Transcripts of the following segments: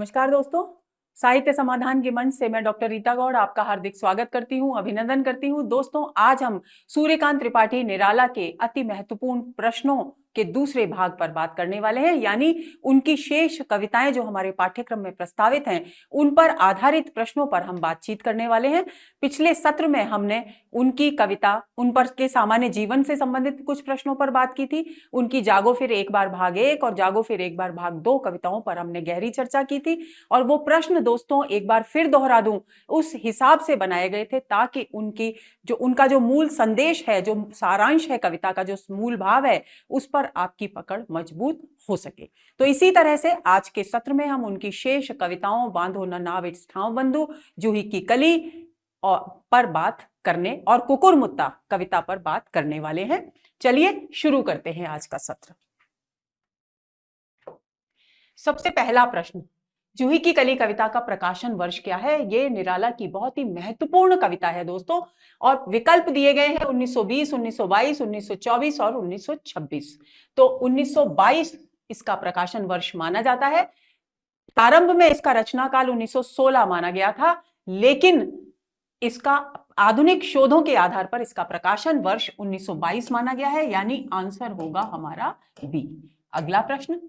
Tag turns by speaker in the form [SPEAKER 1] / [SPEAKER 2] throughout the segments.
[SPEAKER 1] नमस्कार दोस्तों, साहित्य समाधान के मंच से मैं डॉक्टर रीता गौड़ आपका हार्दिक स्वागत करती हूं, अभिनंदन करती हूं। दोस्तों, आज हम सूर्यकांत त्रिपाठी निराला के अति महत्वपूर्ण प्रश्नों के दूसरे भाग पर बात करने वाले हैं, यानी उनकी शेष कविताएं जो हमारे पाठ्यक्रम में प्रस्तावित हैं उन पर आधारित प्रश्नों पर हम बातचीत करने वाले हैं। पिछले सत्र में हमने उनकी कविता, उन पर के सामान्य जीवन से संबंधित कुछ प्रश्नों पर बात की थी। उनकी जागो फिर एक बार भाग 1 और जागो फिर एक बार भाग 2 कविताओं पर हमने गहरी चर्चा की थी, और वो प्रश्न दोस्तों एक बार फिर दोहरा दूं, उस हिसाब से बनाए गए थे ताकि उनका जो मूल संदेश है, जो सारांश है कविता का, जो मूल भाव है, उस पर आपकी पकड़ मजबूत हो सके। तो इसी तरह से आज के सत्र में हम उनकी शेष कविताओं बांधो न नाव इट्स ठाव बंधु, जूही की कली और पर बात करने और कुकुरमुत्ता कविता पर बात करने वाले हैं। चलिए शुरू करते हैं आज का सत्र। सबसे पहला प्रश्न, जूही की कली कविता का प्रकाशन वर्ष क्या है? ये निराला की बहुत ही महत्वपूर्ण कविता है दोस्तों, और विकल्प दिए गए हैं 1920, 1922, 1924 और 1926। तो 1922 इसका प्रकाशन वर्ष माना जाता है। प्रारंभ में इसका रचना काल 1916 माना गया था, लेकिन इसका आधुनिक शोधों के आधार पर इसका प्रकाशन वर्ष 1922 माना गया है, यानी आंसर होगा हमारा बी। अगला प्रश्न,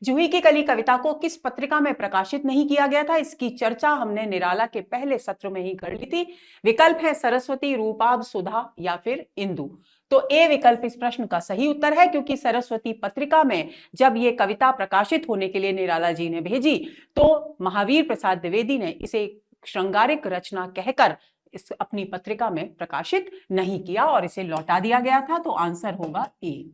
[SPEAKER 1] जूही की कली कविता को किस पत्रिका में प्रकाशित नहीं किया गया था? इसकी चर्चा हमने निराला के पहले सत्र में ही कर ली थी। विकल्प है सरस्वती, रूपाभ, सुधा या फिर इंदु। तो ए विकल्प इस प्रश्न का सही उत्तर है, क्योंकि सरस्वती पत्रिका में जब ये कविता प्रकाशित होने के लिए निराला जी ने भेजी तो महावीर प्रसाद द्विवेदी ने इसे श्रृंगारिक रचना कहकर इस अपनी पत्रिका में प्रकाशित नहीं किया और इसे लौटा दिया गया था। तो आंसर होगा ए।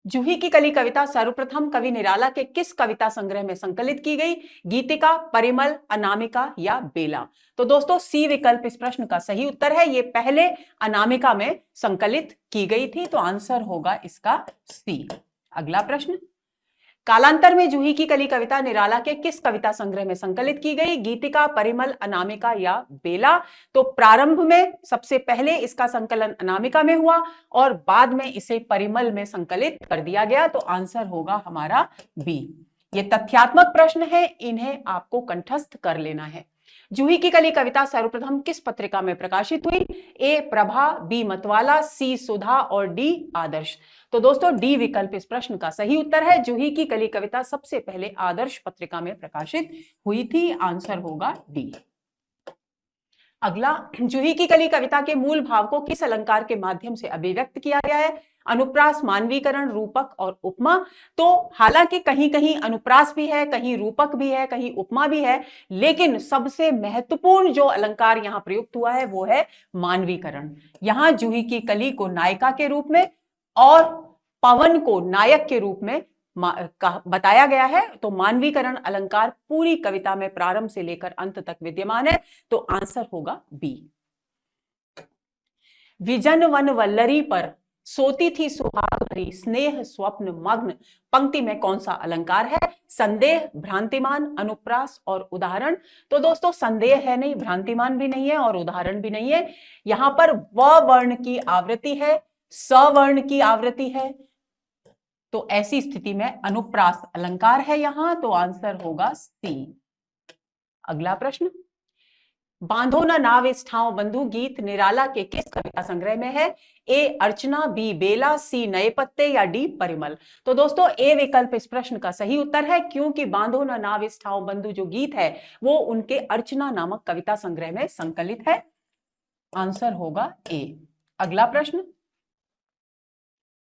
[SPEAKER 1] जूही की कली कविता सर्वप्रथम कवि निराला के किस कविता संग्रह में संकलित की गई? गीतिका, परिमल, अनामिका या बेला? तो दोस्तों सी विकल्प इस प्रश्न का सही उत्तर है। ये पहले अनामिका में संकलित की गई थी, तो आंसर होगा इसका सी। अगला प्रश्न, कालांतर में जूही की कली कविता निराला के किस कविता संग्रह में संकलित की गई? गीतिका, परिमल, अनामिका या बेला? तो प्रारंभ में सबसे पहले इसका संकलन अनामिका में हुआ और बाद में इसे परिमल में संकलित कर दिया गया। तो आंसर होगा हमारा बी। ये तथ्यात्मक प्रश्न है, इन्हें आपको कंठस्थ कर लेना है। जूही की कली कविता सर्वप्रथम किस पत्रिका में प्रकाशित हुई? ए प्रभा, बी मतवाला, सी सुधा और डी आदर्श। तो दोस्तों डी विकल्प इस प्रश्न का सही उत्तर है। जूही की कली कविता सबसे पहले आदर्श पत्रिका में प्रकाशित हुई थी। आंसर होगा डी। अगला, जूही की कली कविता के मूल भाव को किस अलंकार के माध्यम से अभिव्यक्त किया गया है? अनुप्रास, मानवीकरण, रूपक और उपमा। तो हालांकि कहीं कहीं अनुप्रास भी है, कहीं रूपक भी है, कहीं उपमा भी है, लेकिन सबसे महत्वपूर्ण जो अलंकार यहां प्रयुक्त हुआ है वो है मानवीकरण। यहां जूही की कली को नायिका के रूप में और पवन को नायक के रूप में बताया गया है। तो मानवीकरण अलंकार पूरी कविता में प्रारंभ से लेकर अंत तक विद्यमान है। तो आंसर होगा बी। विजन वन वल्लरी पर सोती थी सुहाग भरी, स्नेह स्वप्न मग्न, पंक्ति में कौन सा अलंकार है? संदेह, भ्रांतिमान, अनुप्रास और उदाहरण। तो दोस्तों संदेह है नहीं, भ्रांतिमान भी नहीं है और उदाहरण भी नहीं है। यहां पर व वर्ण की आवृत्ति है, सवर्ण की आवृत्ति है, तो ऐसी स्थिति में अनुप्रास अलंकार है यहां। तो आंसर होगा सी। अगला प्रश्न, बांधो न नाव इस ठाव बंधु गीत निराला के किस कविता संग्रह में है? ए अर्चना, बी बेला, सी नए पत्ते या डी परिमल? तो दोस्तों ए विकल्प इस प्रश्न का सही उत्तर है, क्योंकि बांधो न नाव इस ठाव बंधु जो गीत है वो उनके अर्चना नामक कविता संग्रह में संकलित है। आंसर होगा ए। अगला प्रश्न,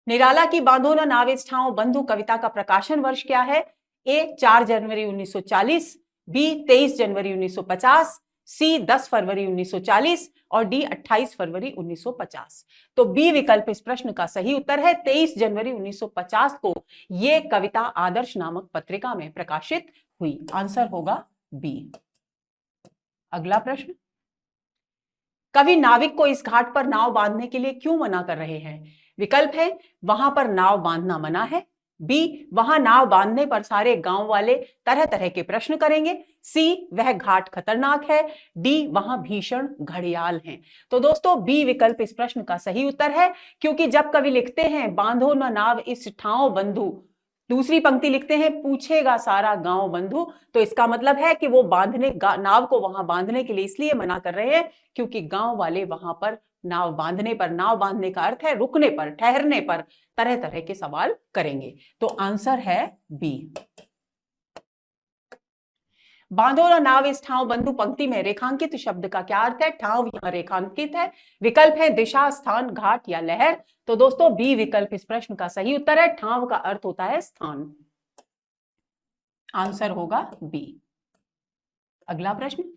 [SPEAKER 1] निराला की बांधो न नाव इस ठाव बंधु कविता का प्रकाशन वर्ष क्या है? ए 4 जनवरी 1940, बी 23 जनवरी 1950, सी 10 फरवरी 1940 और डी 28 फरवरी 1950। तो बी विकल्प इस प्रश्न का सही उत्तर है। 23 जनवरी 1950 को यह कविता आदर्श नामक पत्रिका में प्रकाशित हुई। आंसर होगा बी। अगला प्रश्न, कवि नाविक को इस घाट पर नाव बांधने के लिए क्यों मना कर रहे हैं? विकल्प है वहां पर नाव बांधना मना है, बी वहां नाव बांधने पर सारे गांव वाले तरह तरह के प्रश्न करेंगे, सी वह घाट खतरनाक है, डी वहां भीषण घड़ियाल हैं। तो दोस्तों बी विकल्प इस प्रश्न का सही उत्तर है, क्योंकि जब कवि लिखते हैं बांधो न नाव इस ठाव बंधु, दूसरी पंक्ति लिखते हैं, पूछेगा सारा गांव बंधु। तो इसका मतलब है कि वो नाव को वहां बांधने के लिए इसलिए मना कर रहे हैं क्योंकि गांव वाले वहां पर नाव बांधने का अर्थ है रुकने पर, ठहरने पर तरह तरह के सवाल करेंगे। तो आंसर है बी। बांधो न नाव इस ठाव बंधु पंक्ति में रेखांकित शब्द का क्या अर्थ है? ठाव यहां रेखांकित है। विकल्प है दिशा, स्थान, घाट या लहर। तो दोस्तों बी विकल्प इस प्रश्न का सही उत्तर है। ठाव का अर्थ होता है स्थान। आंसर होगा बी। अगला प्रश्न,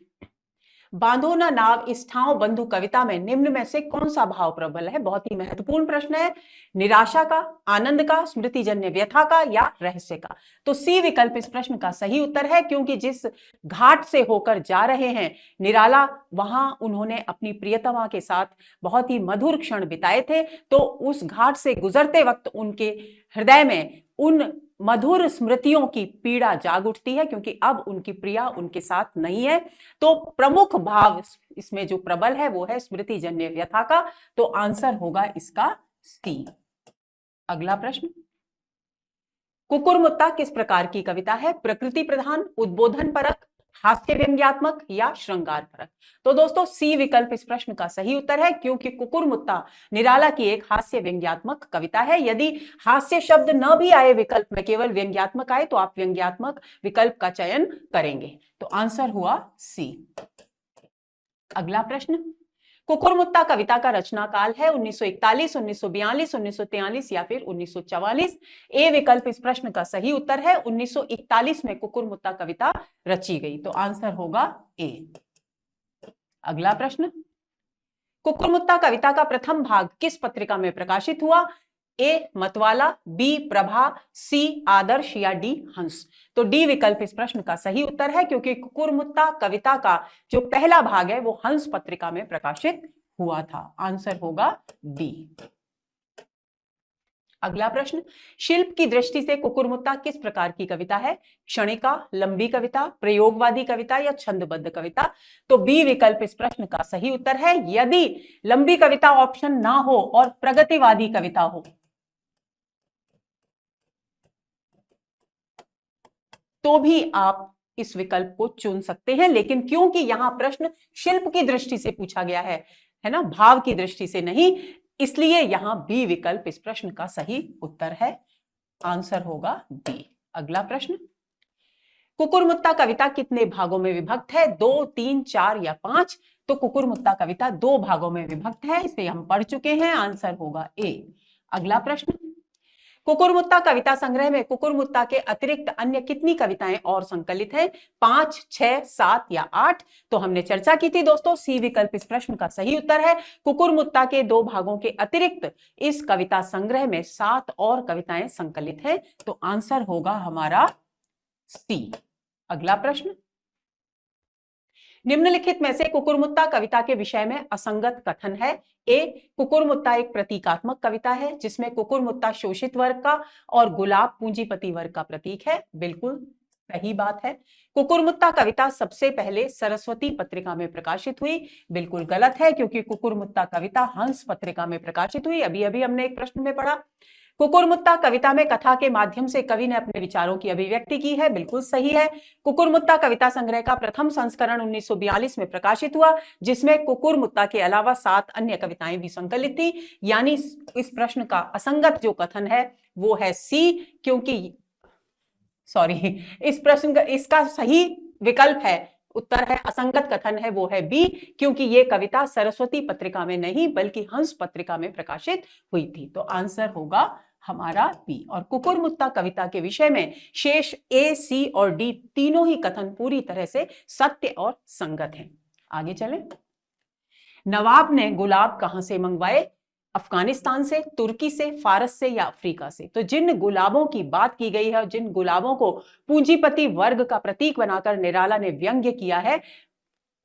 [SPEAKER 1] बांधो न नाव इस ठाव बंधु कविता में निम्न में से कौन सा भाव प्रबल है? बहुत ही महत्वपूर्ण प्रश्न है। निराशा का, आनंद का, स्मृतिजन्य व्यथा का या रहस्य का? तो सी विकल्प इस प्रश्न का सही उत्तर है, क्योंकि जिस घाट से होकर जा रहे हैं निराला, वहां उन्होंने अपनी प्रियतमा के साथ बहुत ही मधुर क्षण बिताए थे। तो उस घाट से गुजरते वक्त उनके हृदय में उन मधुर स्मृतियों की पीड़ा जाग उठती है, क्योंकि अब उनकी प्रिया उनके साथ नहीं है। तो प्रमुख भाव इसमें जो प्रबल है वो है स्मृतिजन्य व्यथा का। तो आंसर होगा इसका सी। अगला प्रश्न, कुकुरमुत्ता किस प्रकार की कविता है? प्रकृति प्रधान, उद्बोधन परक, हास्य व्यंग्यात्मक या श्रृंगार परक? तो दोस्तों सी विकल्प इस प्रश्न का सही उत्तर है, क्योंकि कुकुरमुत्ता निराला की एक हास्य व्यंग्यात्मक कविता है। यदि हास्य शब्द न भी आए विकल्प में, केवल व्यंग्यात्मक आए, तो आप व्यंग्यात्मक विकल्प का चयन करेंगे। तो आंसर हुआ सी। अगला प्रश्न, कुकुरमुत्ता कविता का रचना काल है 1941, 1942, 1943 या फिर 1944? ए विकल्प इस प्रश्न का सही उत्तर है। 1941 में कुकुरमुत्ता कविता रची गई। तो आंसर होगा ए। अगला प्रश्न, कुकुरमुत्ता कविता का प्रथम भाग किस पत्रिका में प्रकाशित हुआ? ए मतवाला, बी प्रभा, सी आदर्श या डी हंस? तो डी विकल्प इस प्रश्न का सही उत्तर है, क्योंकि कुकुरमुत्ता कविता का जो पहला भाग है वो हंस पत्रिका में प्रकाशित हुआ था। आंसर होगा डी। अगला प्रश्न, शिल्प की दृष्टि से कुकुरमुत्ता किस प्रकार की कविता है? क्षणिका, लंबी कविता, प्रयोगवादी कविता या छंदबद्ध कविता? तो बी विकल्प इस प्रश्न का सही उत्तर है। यदि लंबी कविता ऑप्शन ना हो और प्रगतिवादी कविता हो तो भी आप इस विकल्प को चुन सकते हैं, लेकिन क्योंकि यहां प्रश्न शिल्प की दृष्टि से पूछा गया है ना, भाव की दृष्टि से नहीं, इसलिए यहां बी विकल्प इस प्रश्न का सही उत्तर है। आंसर होगा बी। अगला प्रश्न, कुकुरमुत्ता कविता कितने भागों में विभक्त है? 2, 3, 4 या 5? तो कुकुरमुत्ता कविता 2 भागों में विभक्त है, इसे हम पढ़ चुके हैं। आंसर होगा ए। अगला प्रश्न, कुकुरमुत्ता कविता संग्रह में कुकुरमुत्ता के अतिरिक्त अन्य कितनी कविताएं और संकलित हैं? 5, 6, 7 या 8? तो हमने चर्चा की थी दोस्तों, सी विकल्प इस प्रश्न का सही उत्तर है। कुकुरमुत्ता के 2 भागों के अतिरिक्त इस कविता संग्रह में 7 और कविताएं संकलित हैं। तो आंसर होगा हमारा सी। अगला प्रश्न, निम्नलिखित में से कुकुरमुत्ता कविता के विषय में असंगत कथन है। ए कुकुरमुत्ता एक प्रतीकात्मक कविता है जिसमें कुकुरमुत्ता शोषित वर्ग का और गुलाब पूंजीपति वर्ग का प्रतीक है। बिल्कुल सही बात है। कुकुरमुत्ता कविता सबसे पहले सरस्वती पत्रिका में प्रकाशित हुई। बिल्कुल गलत है, क्योंकि कुकुरमुत्ता कविता हंस पत्रिका में प्रकाशित हुई। अभी अभी हमने एक प्रश्न में पढ़ा। कुकुरमुत्ता कविता में कथा के माध्यम से कवि ने अपने विचारों की अभिव्यक्ति की है। बिल्कुल सही है। कुकुरमुत्ता कविता संग्रह का प्रथम संस्करण 1942 में प्रकाशित हुआ, जिसमें कुकुरमुत्ता के अलावा 7 अन्य कविताएं भी संकलित थी। यानी इस प्रश्न का असंगत जो कथन है वो है सी, क्योंकि इस प्रश्न का इसका सही विकल्प है, उत्तर है असंगत कथन है, वो है बी, क्योंकि ये कविता सरस्वती पत्रिका में नहीं बल्कि हंस पत्रिका में प्रकाशित हुई थी। तो आंसर होगा हमारा बी। और कुकुरमुत्ता कविता के विषय में शेष ए, सी और डी तीनों ही कथन पूरी तरह से सत्य और संगत हैं। आगे चलें। नवाब ने गुलाब कहां से मंगवाए? अफगानिस्तान से, तुर्की से, फारस से या अफ्रीका से? तो जिन गुलाबों की बात की गई है, जिन गुलाबों को पूंजीपति वर्ग का प्रतीक बनाकर निराला ने व्यंग्य किया है,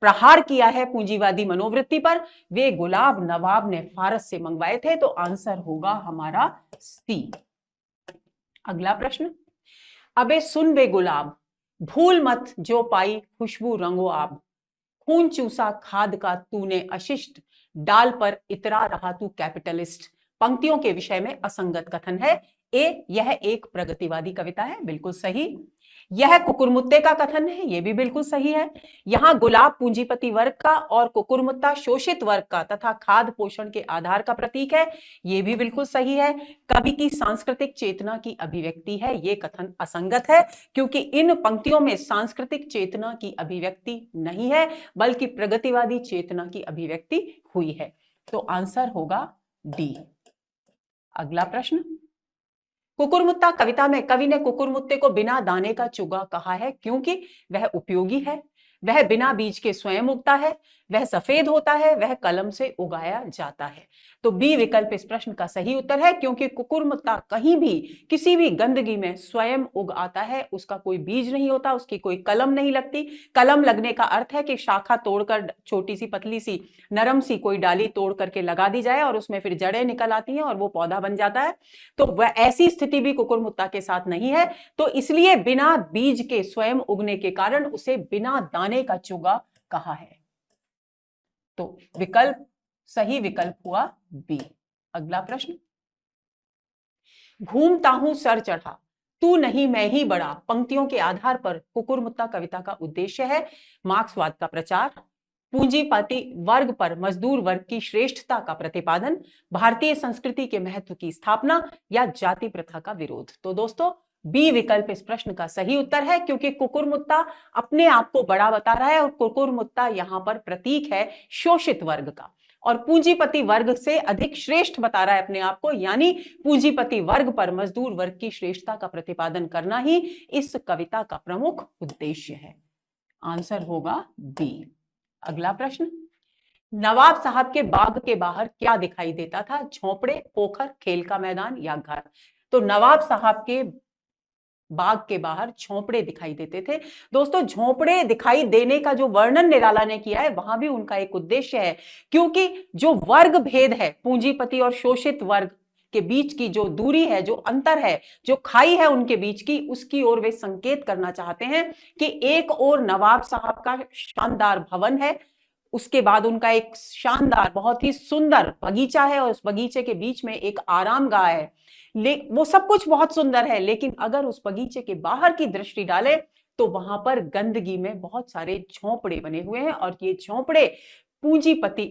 [SPEAKER 1] प्रहार किया है पूंजीवादी मनोवृत्ति पर, वे गुलाब नवाब ने फारस से मंगवाए थे। तो आंसर होगा हमारा सी। अगला प्रश्न, अबे सुन बे गुलाब, भूल मत जो पाई खुशबू रंगो आब, खून चूसा खाद का तूने अशिष्ट, डाल पर इतरा रहा तू कैपिटलिस्ट? पंक्तियों के विषय में असंगत कथन है। यह एक प्रगतिवादी कविता है, बिल्कुल सही। यह कुकुरमुत्ते का कथन है, यह भी बिल्कुल सही है। यहां गुलाब पूंजीपति वर्ग का और कुकुरमुत्ता शोषित वर्ग का तथा खाद्य पोषण के आधार का प्रतीक है, यह भी बिल्कुल सही है। कवि की सांस्कृतिक चेतना की अभिव्यक्ति है, यह कथन असंगत है, क्योंकि इन पंक्तियों में सांस्कृतिक चेतना की अभिव्यक्ति नहीं है, बल्कि प्रगतिवादी चेतना की अभिव्यक्ति हुई है। तो आंसर होगा डी। अगला प्रश्न, कुकुरमुत्ता कविता में कवि ने कुकुरमुत्ते को बिना दाने का चुगा कहा है क्योंकि वह उपयोगी है, वह बिना बीज के स्वयं उगता है, वह सफेद होता है, वह कलम से उगाया जाता है। तो बी विकल्प इस प्रश्न का सही उत्तर है, क्योंकि कुकुरमुत्ता कहीं भी किसी भी गंदगी में स्वयं उग आता है, उसका कोई बीज नहीं होता, उसकी कोई कलम नहीं लगती। कलम लगने का अर्थ है कि शाखा तोड़कर छोटी सी पतली सी नरम सी कोई डाली तोड़ करके लगा दी जाए और उसमें फिर जड़ें निकल आती हैं और वो पौधा बन जाता है। तो वह ऐसी स्थिति भी कुकुरमुत्ता के साथ नहीं है, तो इसलिए बिना बीज के स्वयं उगने के कारण उसे बिना दाने का चुगा कहा है। तो विकल्प सही विकल्प हुआ बी। अगला प्रश्न, घूमता हूं सर चढ़ा तू नहीं मैं ही बड़ा, पंक्तियों के आधार पर कुकुरमुत्ता कविता का उद्देश्य है मार्क्सवाद का प्रचार, पूंजीपति वर्ग पर मजदूर वर्ग की श्रेष्ठता का प्रतिपादन, भारतीय संस्कृति के महत्व की स्थापना या जाति प्रथा का विरोध। तो दोस्तों बी विकल्प इस प्रश्न का सही उत्तर है, क्योंकि कुकुरमुत्ता अपने आप को बड़ा बता रहा है और कुकुरमुत्ता यहां पर प्रतीक है शोषित वर्ग का, और पूंजीपति वर्ग से अधिक श्रेष्ठ बता रहा है अपने आप को, यानी पूंजीपति वर्ग पर मजदूर वर्ग की श्रेष्ठता का प्रतिपादन करना ही इस कविता का प्रमुख उद्देश्य है। आंसर होगा बी। अगला प्रश्न, नवाब साहब के बाग के बाहर क्या दिखाई देता था? झोंपड़े, पोखर, खेल का मैदान या घर? तो नवाब साहब के बाग के बाहर झोंपड़े दिखाई देते थे। दोस्तों झोंपड़े दिखाई देने का जो वर्णन निराला ने किया है वहां भी उनका एक उद्देश्य है, क्योंकि जो वर्ग भेद है पूंजीपति और शोषित वर्ग के बीच की जो दूरी है, जो अंतर है, जो खाई है उनके बीच की, उसकी ओर वे संकेत करना चाहते हैं कि एक ओर नवाब साहब का शानदार भवन है, उसके बाद उनका एक शानदार बहुत ही सुंदर बगीचा है और उस बगीचे के बीच में एक आरामगाह है। वो सब कुछ बहुत सुंदर है, लेकिन अगर उस बगीचे के बाहर की दृष्टि डाले तो वहां पर गंदगी में बहुत सारे झोंपड़े बने हुए हैं और ये झोंपड़े पूंजीपति,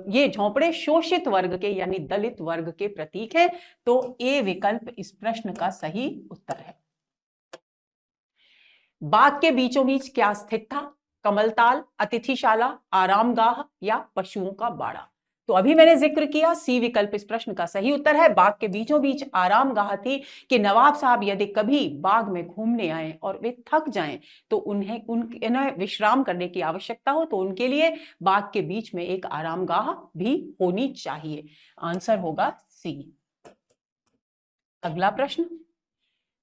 [SPEAKER 1] ये झोंपड़े शोषित वर्ग के यानी दलित वर्ग के प्रतीक हैं। तो ए विकल्प इस प्रश्न का सही उत्तर है। बाग के बीचों बीच क्या स्थित था? कमलताल, अतिथिशाला, आरामगाह या पशुओं का बाड़ा? तो अभी मैंने जिक्र किया सी विकल्प इस प्रश्न का सही उत्तर है। बाग के बीचों बीच आरामगाह थी कि नवाब साहब यदि कभी बाग में घूमने आए और वे थक जाएं तो उन्हें विश्राम करने की आवश्यकता हो, तो उनके लिए बाग के बीच में एक आरामगाह भी होनी चाहिए। आंसर होगा सी। अगला प्रश्न,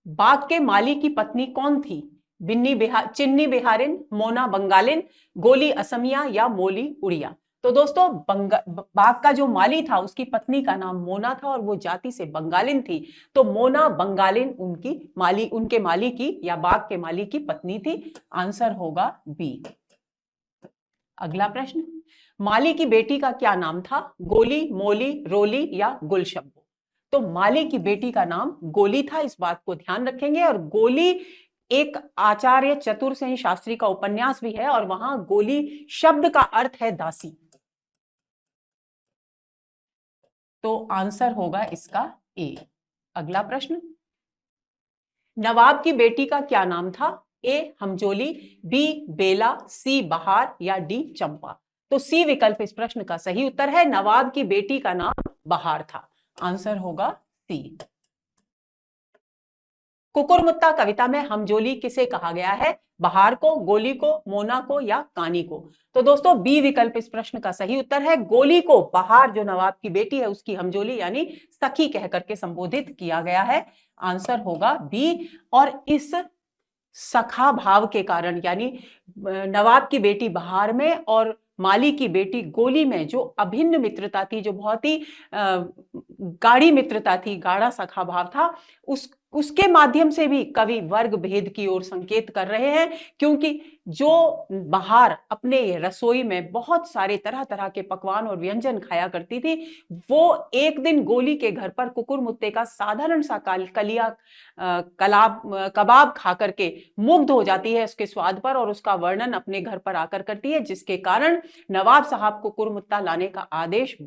[SPEAKER 1] बाग के माली की पत्नी कौन थी? चिन्नी बिहारिन, मोना बंगालिन, गोली असमिया या मोली उड़िया? तो दोस्तों बाग का जो माली था उसकी पत्नी का नाम मोना था और वो जाति से बंगालिन थी, तो मोना बंगालिन उनके माली की या बाग के माली की पत्नी थी। आंसर होगा बी। अगला प्रश्न, माली की बेटी का क्या नाम था? गोली, मोली, रोली या गुलशब्बो? तो माली की बेटी का नाम गोली था, इस बात को ध्यान रखेंगे। और गोली एक आचार्य चतुरसेन शास्त्री का उपन्यास भी है और वहां गोली शब्द का अर्थ है दासी। तो आंसर होगा इसका ए। अगला प्रश्न, नवाब की बेटी का क्या नाम था? ए हमजोली, बी बेला, सी बहार या डी चंपा? तो सी विकल्प इस प्रश्न का सही उत्तर है, नवाब की बेटी का नाम बहार था। आंसर होगा सी। कुकुरमुत्ता कविता में हमजोली किसे कहा गया है? बहार को, गोली को, मोना को या कानी को? तो दोस्तों बी विकल्प इस प्रश्न का सही उत्तर है, गोली को बहार जो नवाब की बेटी है उसकी हमजोली यानी सखी कह करके संबोधित किया गया है। आंसर होगा बी। और इस सखा भाव के कारण यानी नवाब की बेटी बहार में और माली की बेटी गोली में जो अभिन्न मित्रता थी, जो बहुत ही गाढ़ी मित्रता थी, गाढ़ा सखा भाव था, उसके माध्यम से भी कवि वर्ग भेद की ओर संकेत कर रहे हैं, क्योंकि जो बहार अपने रसोई में बहुत सारे तरह तरह के पकवान और व्यंजन खाया करती थी, वो एक दिन गोली के घर पर कुकुरमुत्ते का साधारण सा कबाब खा करके मुग्ध हो जाती है उसके स्वाद पर, और उसका वर्णन अपने घर पर आकर करती है, जिसके कारण नवाब साहब कुकुरमुत्ता लाने का आदेश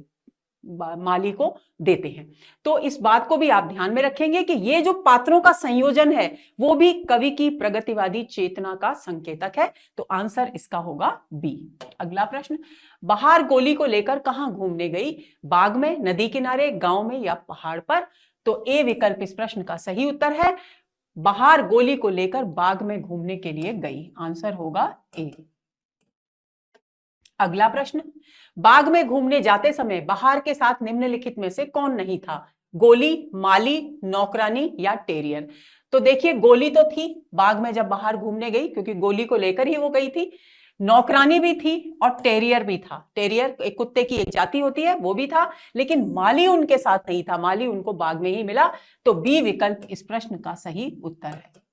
[SPEAKER 1] माली को देते हैं। तो इस बात को भी आप ध्यान में रखेंगे कि ये जो पात्रों का संयोजन है वो भी कवि की प्रगतिवादी चेतना का संकेतक है। तो आंसर इसका होगा बी। अगला प्रश्न, बहार गोली को लेकर कहां घूमने गई? बाग में, नदी किनारे, गांव में या पहाड़ पर? तो ए विकल्प इस प्रश्न का सही उत्तर है। बहार गोली को लेकर बाग में घूमने के लिए गई। आंसर होगा ए। अगला प्रश्न, बाग में घूमने जाते समय बहार के साथ निम्नलिखित में से कौन नहीं था? गोली, माली, नौकरानी या टेरियर? तो देखिए, गोली तो थी बाग में जब बाहर घूमने गई, क्योंकि गोली को लेकर ही वो गई थी। नौकरानी भी थी और टेरियर भी था। टेरियर एक कुत्ते की एक जाति होती है, वो भी था, लेकिन माली उनके साथ नहीं था। माली उनको बाग में ही मिला। तो बी विकल्प इस प्रश्न का सही उत्तर है।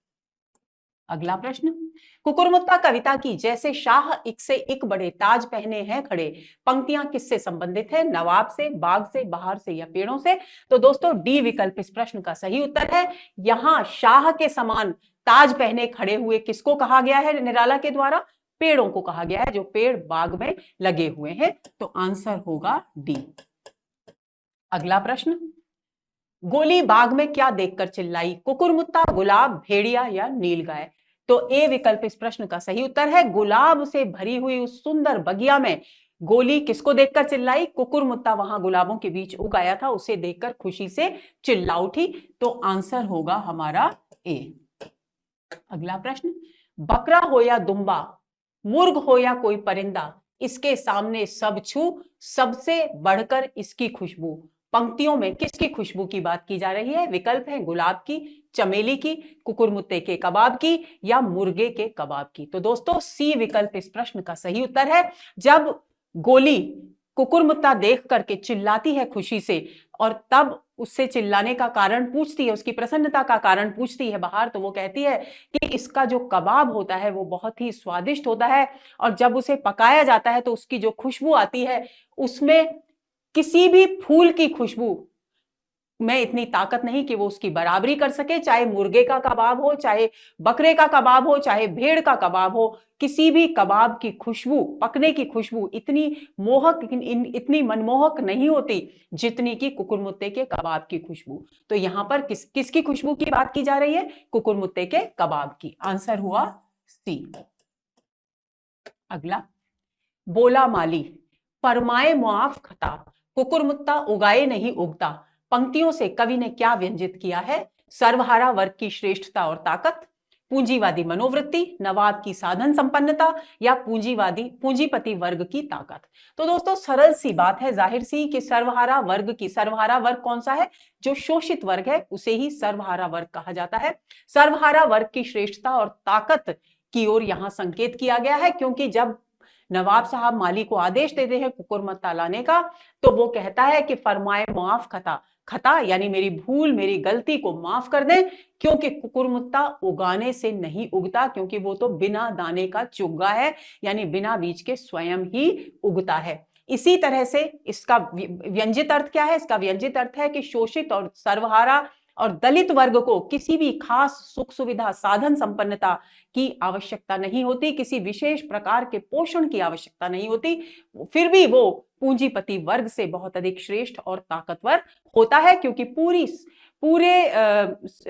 [SPEAKER 1] अगला प्रश्न, कुकुरमुत्ता कविता की जैसे शाह एक से एक बड़े ताज पहने हैं खड़े पंक्तियां किससे संबंधित है? नवाब से, बाग से, बहार से या पेड़ों से? तो दोस्तों डी विकल्प इस प्रश्न का सही उत्तर है। यहां शाह के समान ताज पहने खड़े हुए किसको कहा गया है निराला के द्वारा? पेड़ों को कहा गया है, जो पेड़ बाग में लगे हुए हैं। तो आंसर होगा डी। अगला प्रश्न, गोली बाग में क्या देखकर चिल्लाई? कुकुरमुत्ता, गुलाब, भेड़िया या नीलगाय? तो ए विकल्प इस प्रश्न का सही उत्तर है। गुलाब से भरी हुई उस सुंदर बगिया में गोली किसको देखकर चिल्लाई? कुकुरमुत्ता वहां गुलाबों के बीच उग आया था, उसे देखकर खुशी से चिल्ला उठी। तो आंसर होगा हमारा ए। अगला प्रश्न, बकरा हो या दुम्बा, मुर्ग हो या कोई परिंदा, इसके सामने सब छू, सबसे बढ़कर इसकी खुशबू। पंक्तियों में किसकी खुशबू की बात की जा रही है? विकल्प है गुलाब की, चमेली की, कुकुरमुत्ते के कबाब की या मुर्गे के कबाब की। तो दोस्तों सी विकल्प इस प्रश्न का सही उत्तर है। जब गोली कुकुरमुत्ता देख करके चिल्लाती है खुशी से, और तब उससे चिल्लाने का कारण पूछती है, उसकी प्रसन्नता का कारण पूछती है बहार, तो वो कहती है कि इसका जो कबाब होता है वो बहुत ही स्वादिष्ट होता है, और जब उसे पकाया जाता है तो उसकी जो खुशबू आती है, उसमें किसी भी फूल की खुशबू में इतनी ताकत नहीं कि वो उसकी बराबरी कर सके। चाहे मुर्गे का कबाब हो, चाहे बकरे का कबाब हो, चाहे भेड़ का कबाब हो, किसी भी कबाब की खुशबू, पकने की खुशबू इतनी मोहक, इतनी मनमोहक नहीं होती जितनी कि कुकुरमुत्ते के कबाब की खुशबू। तो यहां पर किसकी खुशबू की बात की जा रही है? कुकुरमुत्ते के कबाब की। आंसर हुआ सी। अगला, बोला माली, फरमाए मुआफ खता, कुकुरमुत्ता उगाए नहीं उगता, पंक्तियों से कवि ने क्या व्यंजित किया है? सर्वहारा वर्ग की श्रेष्ठता और ताकत, पूंजीवादी मनोवृत्ति, नवाब की साधन संपन्नता या पूंजीपति वर्ग की ताकत? तो दोस्तों सरल सी बात है, जाहिर सी कि सर्वहारा वर्ग कौन सा है? जो शोषित वर्ग है उसे ही सर्वहारा वर्ग कहा जाता है। सर्वहारा वर्ग की श्रेष्ठता और ताकत की ओर यहां संकेत किया गया है, क्योंकि जब नवाब साहब माली को आदेश देते हैं कुकुरमुत्ता लाने का, तो वो कहता है कि फरमाए मुआफ खता, खता यानी मेरी भूल, मेरी गलती को माफ कर दें, क्योंकि कुकुरमुत्ता उगाने से नहीं उगता, क्योंकि वो तो बिना दाने का चुग्गा है, यानी बिना बीज के स्वयं ही उगता है। इसी तरह से इसका व्यंजित अर्थ क्या है? इसका व्यंजित अर्थ है कि शोषित और सर्वहारा और दलित वर्ग को किसी भी खास सुख सुविधा, साधन संपन्नता की आवश्यकता नहीं होती, किसी विशेष प्रकार के पोषण की आवश्यकता नहीं होती, फिर भी वो पूंजीपति वर्ग से बहुत अधिक श्रेष्ठ और ताकतवर होता है, क्योंकि पूरे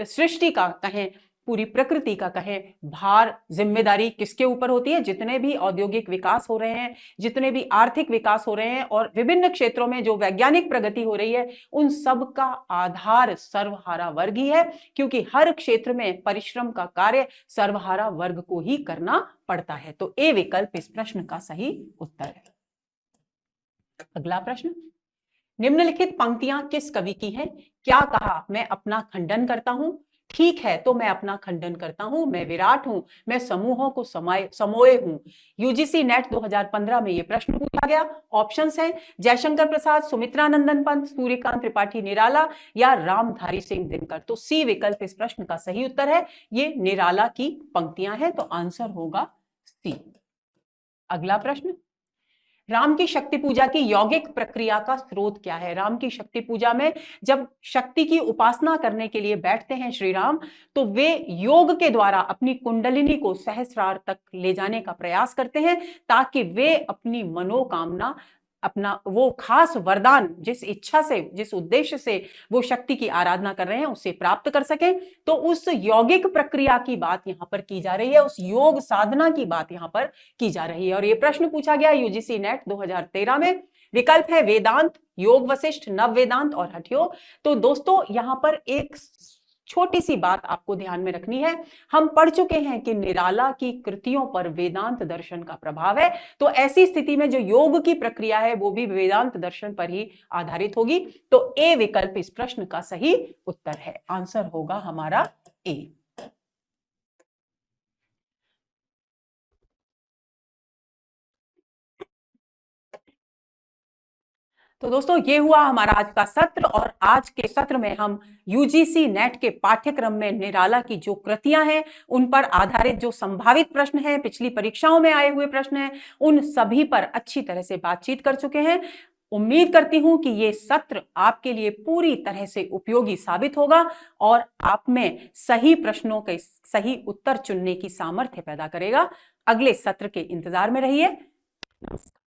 [SPEAKER 1] सृष्टि का कहें, पूरी प्रकृति का कहें, भार, जिम्मेदारी किसके ऊपर होती है? जितने भी औद्योगिक विकास हो रहे हैं, जितने भी आर्थिक विकास हो रहे हैं और विभिन्न क्षेत्रों में जो वैज्ञानिक प्रगति हो रही है, उन सब का आधार सर्वहारा वर्ग ही है, क्योंकि हर क्षेत्र में परिश्रम का कार्य सर्वहारा वर्ग को ही करना पड़ता है। तो ए विकल्प इस प्रश्न का सही उत्तर है। अगला प्रश्न, निम्नलिखित पंक्तियां किस कवि की हैं? क्या कहा मैं अपना खंडन करता हूं, ठीक है तो मैं अपना खंडन करता हूं, मैं विराट हूं, मैं समूहों को समोए हूं। यूजीसी नेट 2015 में ये प्रश्न पूछा गया। ऑप्शंस हैं जयशंकर प्रसाद, सुमित्रा नंदन पंत, सूर्यकांत त्रिपाठी निराला या रामधारी सिंह दिनकर। तो सी विकल्प इस प्रश्न का सही उत्तर है। ये निराला की पंक्तियां हैं, तो आंसर होगा सी। अगला प्रश्न, राम की शक्ति पूजा की यौगिक प्रक्रिया का स्रोत क्या है? राम की शक्ति पूजा में जब शक्ति की उपासना करने के लिए बैठते हैं श्री राम, तो वे योग के द्वारा अपनी कुंडलिनी को सहस्रार तक ले जाने का प्रयास करते हैं, ताकि वे अपनी मनोकामना, अपना वो खास वरदान, जिस इच्छा से, जिस उद्देश्य से वो शक्ति की आराधना कर रहे हैं, उसे प्राप्त कर सके। तो उस यौगिक प्रक्रिया की बात यहां पर की जा रही है, उस योग साधना की बात यहां पर की जा रही है। और यह प्रश्न पूछा गया यूजीसी नेट 2013 में। विकल्प है वेदांत, योग वशिष्ठ, नव वेदांत और हठ योग। तो दोस्तों यहां पर एक छोटी सी बात आपको ध्यान में रखनी है। हम पढ़ चुके हैं कि निराला की कृतियों पर वेदांत दर्शन का प्रभाव है, तो ऐसी स्थिति में जो योग की प्रक्रिया है वो भी वेदांत दर्शन पर ही आधारित होगी। तो ए विकल्प इस प्रश्न का सही उत्तर है। आंसर होगा हमारा ए। तो दोस्तों ये हुआ हमारा आज का सत्र, और आज के सत्र में हम यूजीसी नेट के पाठ्यक्रम में निराला की जो कृतियां हैं उन पर आधारित जो संभावित प्रश्न हैं, पिछली परीक्षाओं में आए हुए प्रश्न हैं, उन सभी पर अच्छी तरह से बातचीत कर चुके हैं। उम्मीद करती हूं कि ये सत्र आपके लिए पूरी तरह से उपयोगी साबित होगा और आप में सही प्रश्नों के सही उत्तर चुनने की सामर्थ्य पैदा करेगा। अगले सत्र के इंतजार में रहिए। नमस्कार।